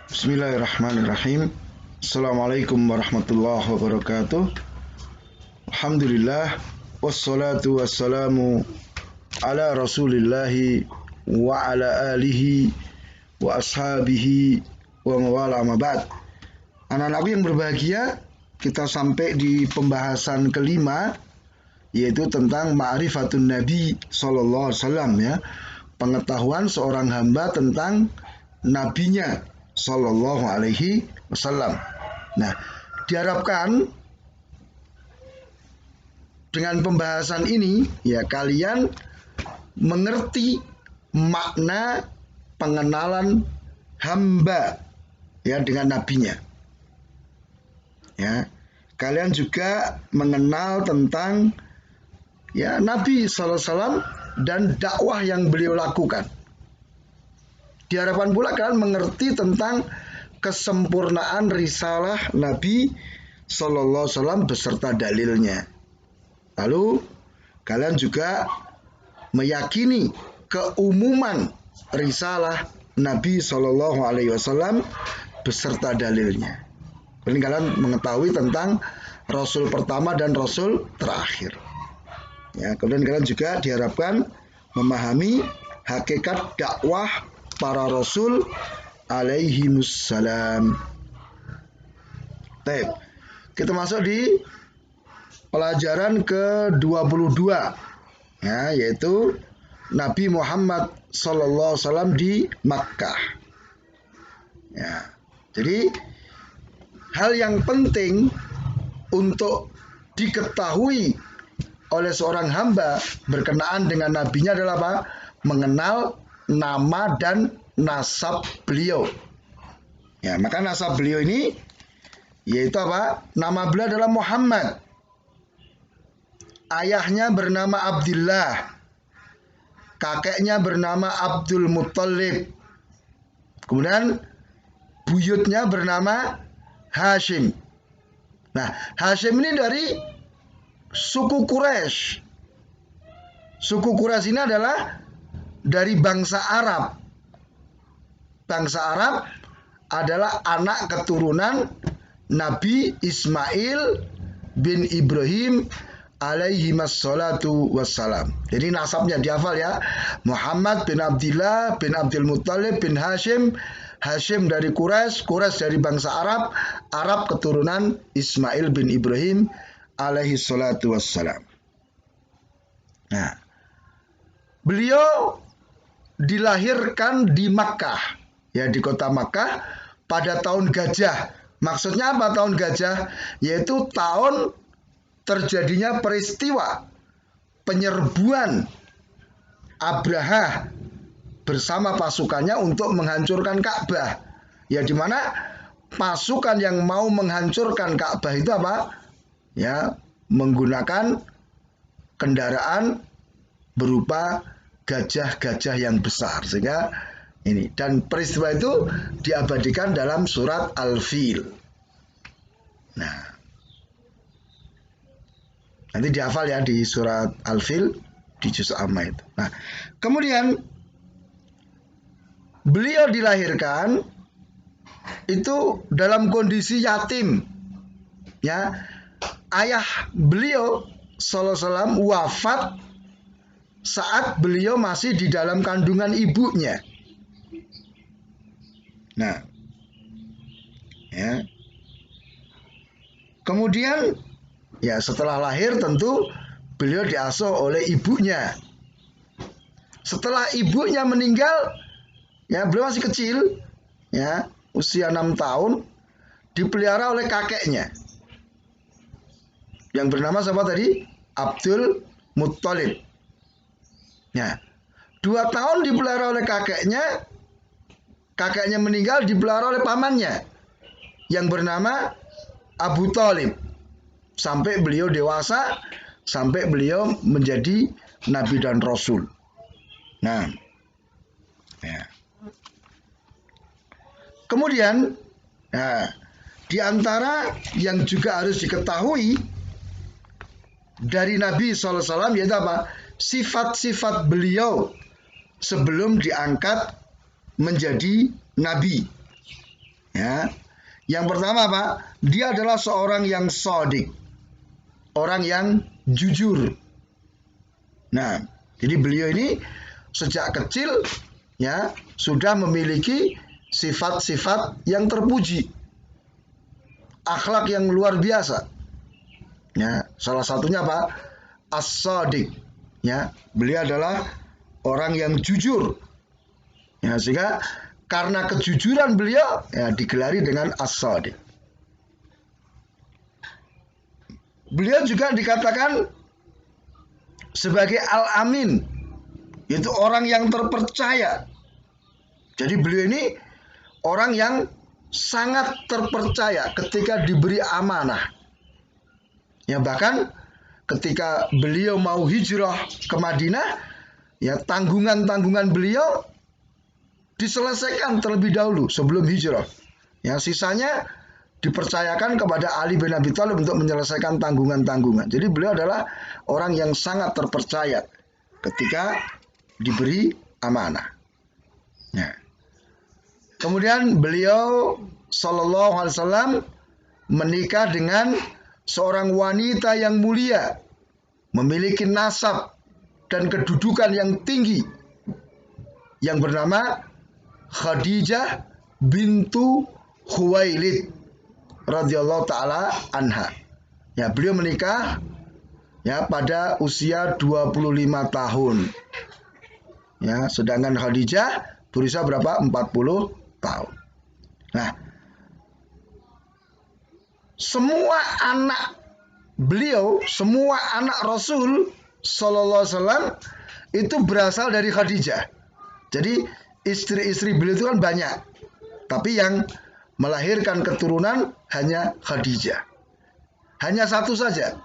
Bismillahirrahmanirrahim. Assalamualaikum warahmatullahi wabarakatuh. Alhamdulillah wassalatu wassalamu ala rasulillahi wa ala alihi wa ashabihi wa mawala ma ba'd. Anak-anakku yang berbahagia, kita sampai di pembahasan kelima, yaitu tentang ma'rifatun Nabi sallallahu alaihi wasallam, ya. Pengetahuan seorang hamba tentang nabinya sallallahu alaihi wasallam. Nah, diharapkan dengan pembahasan ini ya kalian mengerti makna pengenalan hamba ya dengan nabinya. Ya, kalian juga mengenal tentang ya Nabi sallallahu alaihi wasallam dan dakwah yang beliau lakukan. Diharapkan pula kalian mengerti tentang kesempurnaan risalah Nabi sallallahu alaihi wasallam beserta dalilnya. Lalu kalian juga meyakini keumuman risalah Nabi sallallahu alaihi wasallam beserta dalilnya. Kalian mengetahui tentang Rasul pertama dan Rasul terakhir. Ya, kemudian kalian juga diharapkan memahami hakikat dakwah para Rasul alaihimussalam. Baik, kita masuk di pelajaran ke-22 ya, yaitu Nabi Muhammad sallallahu alaihi wasallam di Makkah. Ya, jadi hal yang penting untuk diketahui oleh seorang hamba berkenaan dengan nabinya adalah apa? Mengenal nama dan nasab beliau. Ya, maka nasab beliau ini yaitu apa? Nama beliau adalah Muhammad. Ayahnya bernama Abdullah. Kakeknya bernama Abdul Muttalib. Kemudian buyutnya bernama Hashim. Nah, Hashim ini dari suku Quraisy. Suku Quraisy ini adalah dari bangsa Arab. Bangsa Arab adalah anak keturunan Nabi Ismail bin Ibrahim alaihi wassalatu wassalam. Jadi nasabnya dihafal ya. Muhammad bin Abdullah bin Abdul Muttalib bin Hashim. Hashim dari Quraisy, Quraisy dari bangsa Arab, Arab keturunan Ismail bin Ibrahim alaihi salatu wassalam. Nah, beliau dilahirkan di Makkah, ya di kota Makkah pada tahun gajah. Maksudnya apa tahun gajah? Yaitu tahun terjadinya peristiwa penyerbuan Abraha bersama pasukannya untuk menghancurkan Ka'bah. Ya di mana pasukan yang mau menghancurkan Ka'bah itu apa? Ya, menggunakan kendaraan berupa gajah-gajah yang besar, sehingga ini dan peristiwa itu diabadikan dalam surat Al-Fil. Nah, nanti dihafal ya di surat Al-Fil di juz amma itu. Nah, kemudian beliau dilahirkan itu dalam kondisi yatim. Ya, ayah beliau sallallahu alaihi wasallam wafat saat beliau masih di dalam kandungan ibunya. Nah, ya. Kemudian ya setelah lahir tentu beliau diasuh oleh ibunya. Setelah ibunya meninggal, ya beliau masih kecil, ya usia 6 tahun, dipelihara oleh kakeknya yang bernama siapa tadi? Abdul Muttalib. Ya, 2 tahun dipelihara oleh kakeknya, kakeknya meninggal dipelihara oleh pamannya yang bernama Abu Thalib sampai beliau dewasa, sampai beliau menjadi Nabi dan Rasul. Nah, ya. Kemudian, nah, di antara yang juga harus diketahui dari Nabi SAW yaitu apa? Sifat-sifat beliau sebelum diangkat menjadi Nabi. Ya. Yang pertama apa? Dia adalah seorang yang shadiq, orang yang jujur. Nah, jadi beliau ini sejak kecil ya sudah memiliki sifat-sifat yang terpuji, akhlak yang luar biasa. Ya, salah satunya apa? As-shadiq. Ya, beliau adalah orang yang jujur. Ya, sehingga karena kejujuran beliau ya digelari dengan as-shadiq. Beliau juga dikatakan sebagai al-amin, yaitu orang yang terpercaya. Jadi beliau ini orang yang sangat terpercaya ketika diberi amanah. Ya, bahkan ketika beliau mau hijrah ke Madinah, ya tanggungan-tanggungan beliau diselesaikan terlebih dahulu sebelum hijrah. Ya, sisanya dipercayakan kepada Ali bin Abi Thalib untuk menyelesaikan tanggungan-tanggungan. Jadi beliau adalah orang yang sangat terpercaya ketika diberi amanah. Ya. Kemudian beliau Shallallahu Alaihi Wasallam menikah dengan seorang wanita yang mulia, memiliki nasab dan kedudukan yang tinggi, yang bernama Khadijah bintu Khuwailid radhiyallahu taala anha. Ya, beliau menikah ya pada usia 25 tahun. Ya, sedangkan Khadijah berusia berapa? 40 tahun. Nah, semua anak beliau, semua anak Rasul Sallallahu Alaihi Wasallam itu berasal dari Khadijah. Jadi istri-istri beliau itu kan banyak, tapi yang melahirkan keturunan hanya Khadijah. Hanya satu saja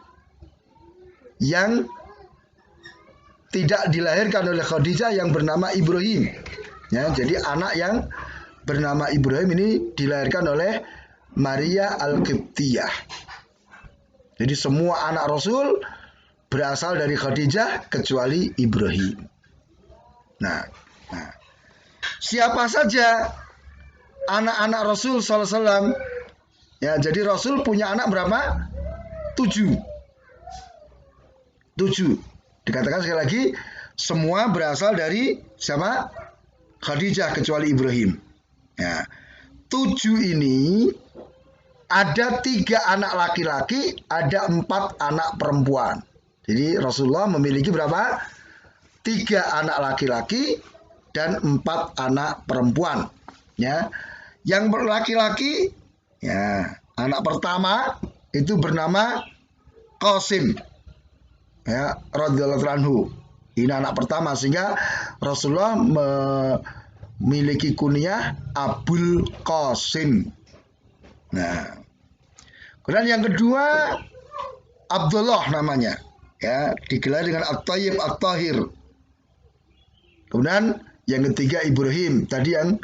yang tidak dilahirkan oleh Khadijah, yang bernama Ibrahim. Ya, jadi anak yang bernama Ibrahim ini dilahirkan oleh Maria Al-Qibtiyah. Jadi semua anak Rasul berasal dari Khadijah kecuali Ibrahim. Nah, siapa saja anak-anak Rasul Sallallahu Alaihi Wasallam? Ya, jadi Rasul punya anak berapa? 7. Dikatakan sekali lagi, semua berasal dari siapa? Khadijah kecuali Ibrahim. Ya, 7 ini ada 3 anak laki-laki, ada 4 anak perempuan. Jadi Rasulullah memiliki berapa? 3 anak laki-laki dan 4 anak perempuan. Ya, yang laki-laki, ya anak pertama itu bernama Qasim. Ya, radhiyallahu anhu. Ini anak pertama, sehingga Rasulullah memiliki kunyah Abul Qasim. Nah, kemudian yang kedua Abdullah namanya, ya digelar dengan At-Thayyib At-Thahir. Kemudian yang ketiga Ibrahim, tadi yang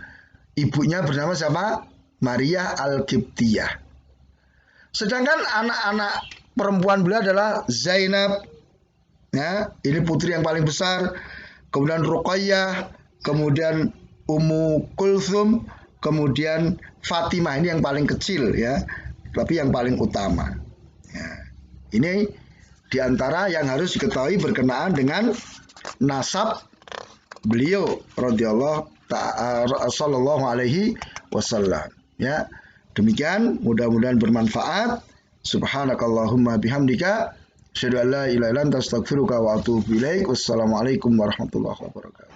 ibunya bernama siapa? Maria Al-Qibtiyah. Sedangkan anak-anak perempuan beliau adalah Zainab, ya ini putri yang paling besar, kemudian Ruqayyah, kemudian Ummu Kulthum, kemudian Fatimah, ini yang paling kecil ya, tapi yang paling utama. Ya, ini diantara yang harus diketahui berkenaan dengan nasab beliau radhiyallahu ta'ala sallallahu alaihi wasallam. Ya, demikian, mudah-mudahan bermanfaat. Subhanakallahumma bihamdika asyhadu an la ilaha illa anta astaghfiruka wa atubu ilaik. Wassalamualaikum warahmatullahi wabarakatuh.